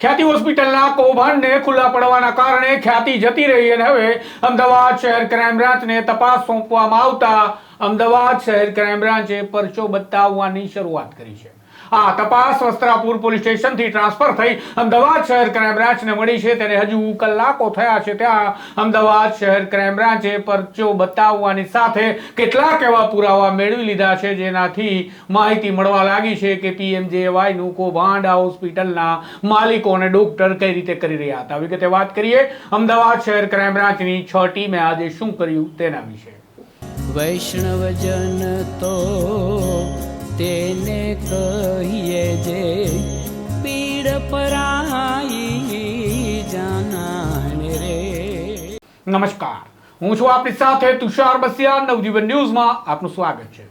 ખ્યાતિ હોસ્પિટલના કૌભાંડને ખુલ્લા પડવાના કારણે ખ્યાતિ જતી રહી અને હવે અમદાવાદ શહેર ક્રાઇમ બ્રાન્ચને તપાસ સોંપવામાં આવતા અમદાવાદ શહેર ક્રાઇમ બ્રાન્ચે પરચો બતાવવાની શરૂઆત કરી છે। આ તપાસ વસ્ત્રાપુર પોલીસ સ્ટેશનથી ટ્રાન્સફર થઈ અમદાવાદ શહેર ક્રાઇમ બ્રાન્ચને મળી છે। તેને હજુ કલાકો થયા છે ત્યાં અમદાવાદ શહેર ક્રાઇમ બ્રાન્ચે પરચો બતાવવાની સાથે કેટલાક એવા પુરાવા મેળવી લીધા છે જેનાથી માહિતી મળવા લાગી છે કે પીએમજેએવાયનું કૌભાંડ આ હોસ્પિટલના માલિકો અને ડોક્ટર કઈ રીતે કરી રહ્યા હતા। વિગતે વાત કરીએ અમદાવાદ શહેર ક્રાઇમ બ્રાન્ચની 6 ટીમે આજે શું કર્યું તેના વિશે। વૈષ્ણવજન તો તેને કહીએ જે પીડ પરાઈ જાનાને રે। નમસ્કાર, હું છું આપની સાથે તુષાર બસિયા। નવજીવન ન્યૂઝમાં આપનું સ્વાગત છે।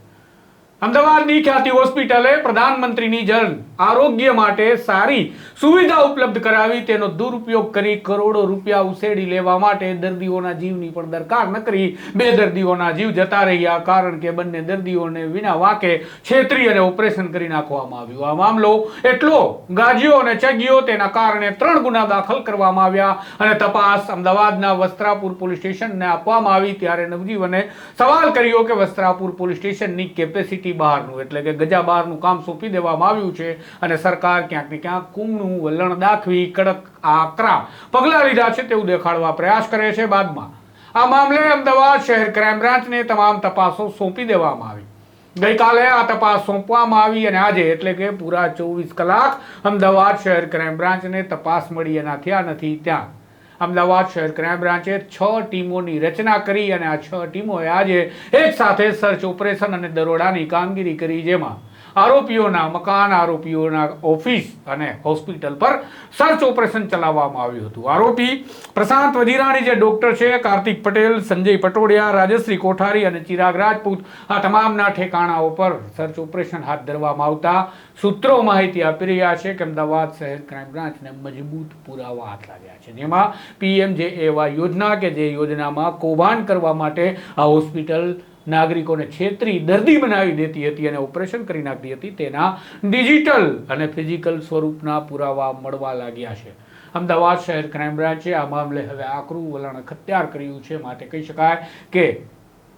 અમદાવાદની ખ્યાતિ હોસ્પિટલે પ્રધાનમંત્રીની જન આરોગ્ય માટે સારી સુવિધા ઉપલબ્ધ કરાવી તેનો દુરુપયોગ કરી કરોડો રૂપિયા ઉછેડી લેવા માટે દર્દીઓના જીવની પણ દરકાર ન કરી 2 દર્દીઓના જીવ જતા રહ્યા કારણ કે બંને દર્દીઓને વિના વાકે છેતરી અને ઓપરેશન કરી નાખવામાં આવ્યું। આ મામલો એટલો ગાજ્યો અને ચગ્યો તેના કારણે 3 ગુના દાખલ કરવામાં આવ્યા અને તપાસ અમદાવાદના વસ્ત્રાપુર પોલીસ સ્ટેશનને આપવામાં આવી। ત્યારે નવજીવને સવાલ કર્યો કે વસ્ત્રાપુર પોલીસ સ્ટેશનની કેપેસિટી બહારનું એટલે કે ગજા બહારનું કામ સોંપી દેવામાં આવ્યું છે અને સરકાર ક્યાંક ને ક્યાંક કુમનું વલણ દાખવી કડક આકરા પગલાં લીધા છે તેવું દેખાડવા પ્રયાસ કરે છે। બાદમાં આ મામલે અમદાવાદ શહેર ક્રાઇમ બ્રાન્ચને તમામ તપાસો સોંપી દેવામાં આવી। ગઈકાલે આ તપાસ સોંપવામાં આવી અને આજે એટલે કે પૂરા 24 કલાક અમદાવાદ શહેર ક્રાઇમ બ્રાન્ચને તપાસ મળી એના થયા નથી ત્યાં અમદાવાદ શહેર ક્રાઇમ બ્રાન્ચે 6 ટીમોની રચના કરી અને આ 6 ટીમોએ આજે એક સાથે સર્ચ ઓપરેશન અને દરોડાની કામગીરી કરી જેમાં આરોપીઓના મકાન, આરોપીઓના ઓફિસ અને હોસ્પિટલ પર સર્ચ ઓપરેશન ચલાવવામાં આવ્યું હતું। આરોપી પ્રશાંત વજીરાણી જે ડોક્ટર છે, કાર્તિક પટેલ, સંજય પટોડિયા, રાજશ્રી કોઠારી અને ચિરાગ રાજપૂત આ તમામના ઠેકાણાઓ પર સર્ચ ઓપરેશન હાથ ધરવામાં આવતા સૂત્રો માહિતી આપી રહ્યા છે કે અમદાવાદ શહેર ક્રાઇમ બ્રાન્ચને મજબૂત પુરાવા હાથ લાગ્યા છે જેમાં પીએમજેએવાય યોજના કે જે યોજનામાં કૌભાંડ કરવા માટે આ હોસ્પિટલ નાગરિકોને છેતરી દર્દી બનાવી દેતી હતી અને ઓપરેશન કરી નાખતી હતી તેના ડિજિટલ અને ફિઝિકલ સ્વરૂપના પુરાવા મળવા લાગ્યા છે। અમદાવાદ શહેર ક્રાઇમ બ્રાન્ચે આ મામલે હવે આકરું વલણ અખત્યાર કર્યું છે માટે કહી શકાય કે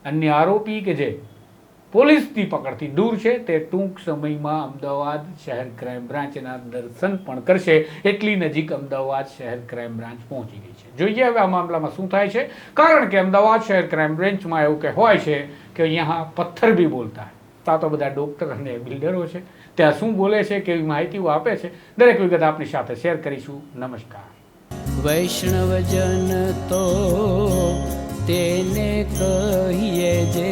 અન્ય આરોપી કે જે પોલીસની પકડથી દૂર છે તે ટૂંક સમયમાં અમદાવાદ શહેર ક્રાઇમ બ્રાન્ચના દર્શન પણ કરશે એટલી નજીક અમદાવાદ શહેર ક્રાઇમ બ્રાન્ચ પહોંચી ગઈ છે। જોઈએ હવે આ મામલામાં શું થાય છે કારણ કે અમદાવાદ શહેર ક્રાઇમ બ્રાન્ચમાં એવું કહેવાય છે કે અહીંયા પથ્થર બી બોલતા હોય તો બધા ડોક્ટર અને બિલ્ડરો છે ત્યાં શું બોલે છે કેવી માહિતીઓ આપે છે દરેક વિગત આપની સાથે શેર કરીશું। નમસ્કાર। વૈષ્ણવજન તો તેને કહીએ જે